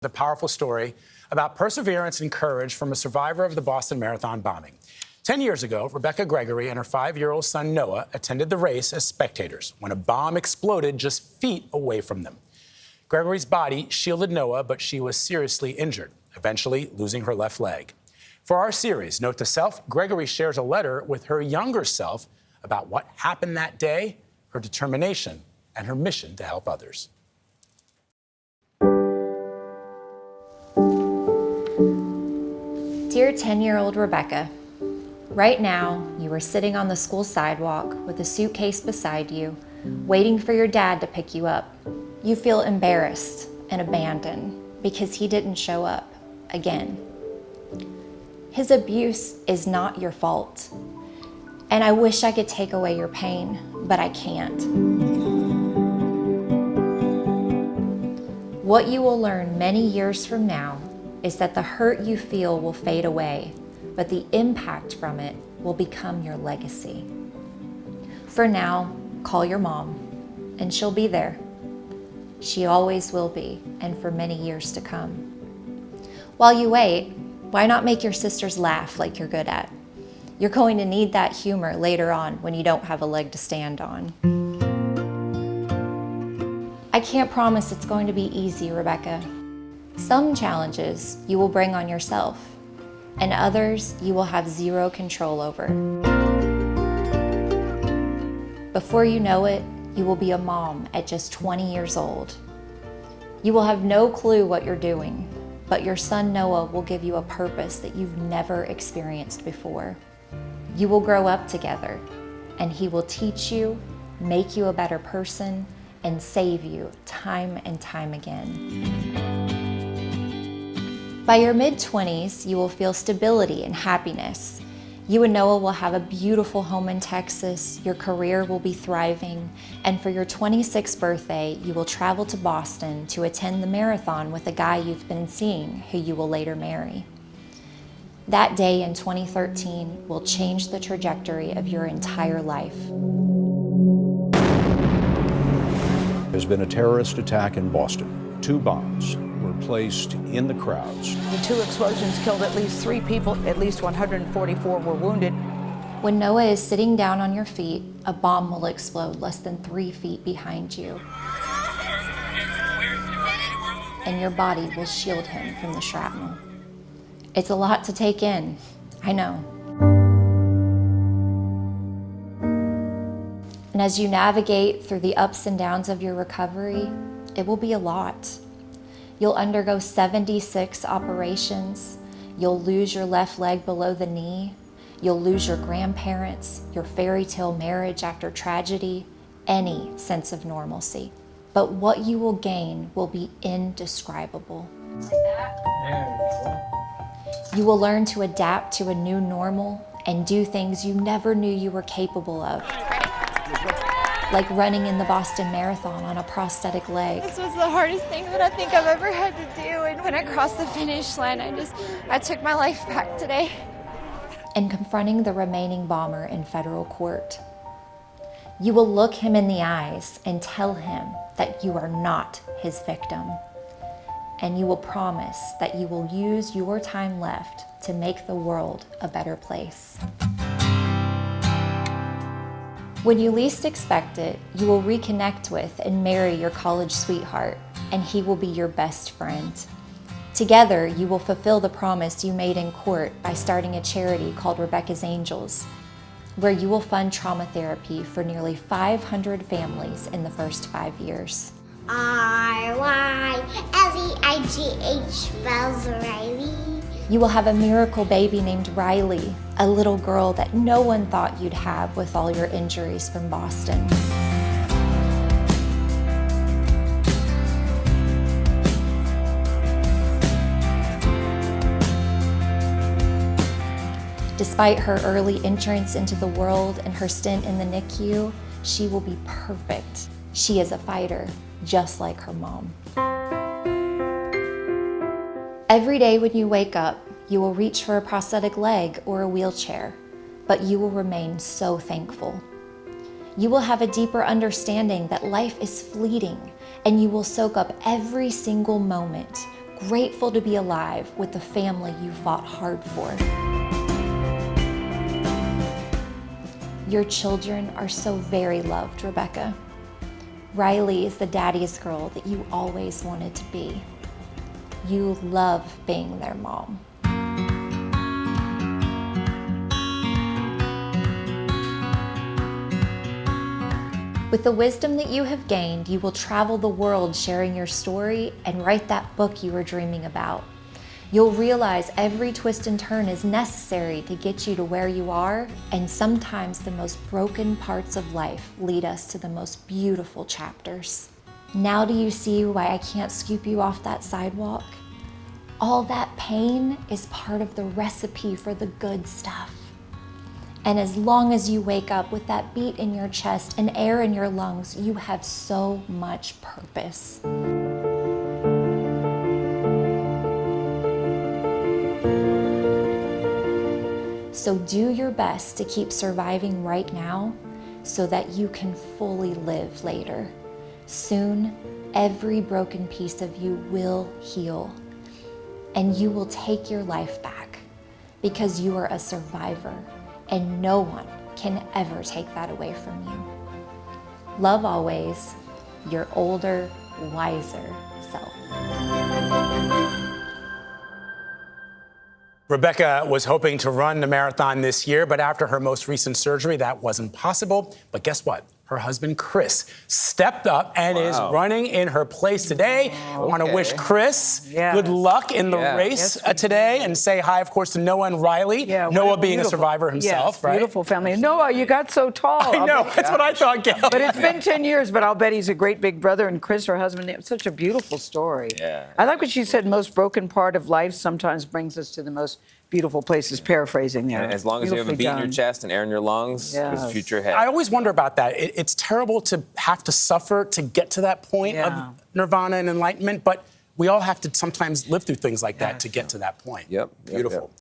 The powerful story about perseverance and courage from a survivor of the Boston Marathon bombing. 10 years ago, Rebekah Gregory and her 5-year-old son Noah attended the race as spectators when a bomb exploded just feet away from them. Gregory's body shielded Noah, but she was seriously injured, eventually losing her left leg. For our series, Note to Self, Gregory shares a letter with her younger self about what happened that day, her determination, and her mission to help others. Dear 10-year-old Rebekah, right now you are sitting on the school sidewalk with a suitcase beside you, waiting for your dad to pick you up. You feel embarrassed and abandoned because he didn't show up again. His abuse is not your fault, and I wish I could take away your pain, but I can't. What you will learn many years from now is that the hurt you feel will fade away, but the impact from it will become your legacy. For now, call your mom, and she'll be there. She always will be, and for many years to come. While you wait, why not make your sisters laugh like you're good at? You're going to need that humor later on when you don't have a leg to stand on. I can't promise it's going to be easy, Rebekah. Some challenges you will bring on yourself, and others you will have zero control over. Before you know it, you will be a mom at just 20 years old. You will have no clue what you're doing, but your son Noah will give you a purpose that you've never experienced before. You will grow up together, and he will teach you, make you a better person, and save you time and time again. By your mid-20s, you will feel stability and happiness. You and Noah will have a beautiful home in Texas, your career will be thriving, and for your 26th birthday, you will travel to Boston to attend the marathon with a guy you've been seeing who you will later marry. That day in 2013 will change the trajectory of your entire life. There's been a terrorist attack in Boston. 2 bombs were placed in the crowds. The 2 explosions killed at least 3 people, at least 144 were wounded. When Noah is sitting down on your feet, a bomb will explode less than 3 feet behind you. And your body will shield him from the shrapnel. It's a lot to take in, I know. And as you navigate through the ups and downs of your recovery, it will be a lot. You'll undergo 76 operations. You'll lose your left leg below the knee. You'll lose your grandparents, your fairy tale marriage after tragedy, any sense of normalcy. But what you will gain will be indescribable. You will learn to adapt to a new normal and do things you never knew you were capable of. Like running in the Boston Marathon on a prosthetic leg. This was the hardest thing that I think I've ever had to do, and when I crossed the finish line, I took my life back today. And confronting the remaining bomber in federal court. You will look him in the eyes and tell him that you are not his victim. And you will promise that you will use your time left to make the world a better place. When you least expect it, you will reconnect with and marry your college sweetheart, and he will be your best friend. Together, you will fulfill the promise you made in court by starting a charity called Rebekah's Angels, where you will fund trauma therapy for nearly 500 families in the first 5 years. R-Y-L-E-I-G-H spells Riley. You will have a miracle baby named Riley, a little girl that no one thought you'd have with all your injuries from Boston. Despite her early entrance into the world and her stint in the NICU, she will be perfect. She is a fighter, just like her mom. Every day when you wake up, you will reach for a prosthetic leg or a wheelchair, but you will remain so thankful. You will have a deeper understanding that life is fleeting, and you will soak up every single moment, grateful to be alive with the family you fought hard for. Your children are so very loved, Rebekah. Riley is the daddy's girl that you always wanted to be. You love being their mom. With the wisdom that you have gained, you will travel the world sharing your story and write that book you were dreaming about. You'll realize every twist and turn is necessary to get you to where you are, and sometimes the most broken parts of life lead us to the most beautiful chapters. Now do you see why I can't scoop you off that sidewalk? All that pain is part of the recipe for the good stuff. And as long as you wake up with that beat in your chest and air in your lungs, you have so much purpose. So do your best to keep surviving right now so that you can fully live later. Soon, every broken piece of you will heal, and you will take your life back because you are a survivor, and no one can ever take that away from you. Love always, your older, wiser self. Rebekah was hoping to run the marathon this year, but after her most recent surgery, that wasn't possible. But guess what? Her husband, Chris, stepped up and is running in her place today. I want to wish Chris good luck in the race today, and say hi, of course, to Noah and Riley. Noah being a survivor himself, right? Beautiful family. Noah, you got so tall. I know, that's what I thought, Gayle. But it's been 10 years, but I'll bet he's a great big brother. And Chris, her husband, it's such a beautiful story. I like what she said, most broken part of life sometimes brings us to the most beautiful places, paraphrasing there. And as long as you have a beat in your chest and air in your lungs, there's a future ahead. I always wonder about that. It's terrible to have to suffer to get to that point of nirvana and enlightenment, but we all have to sometimes live through things like that to get to that point. Beautiful.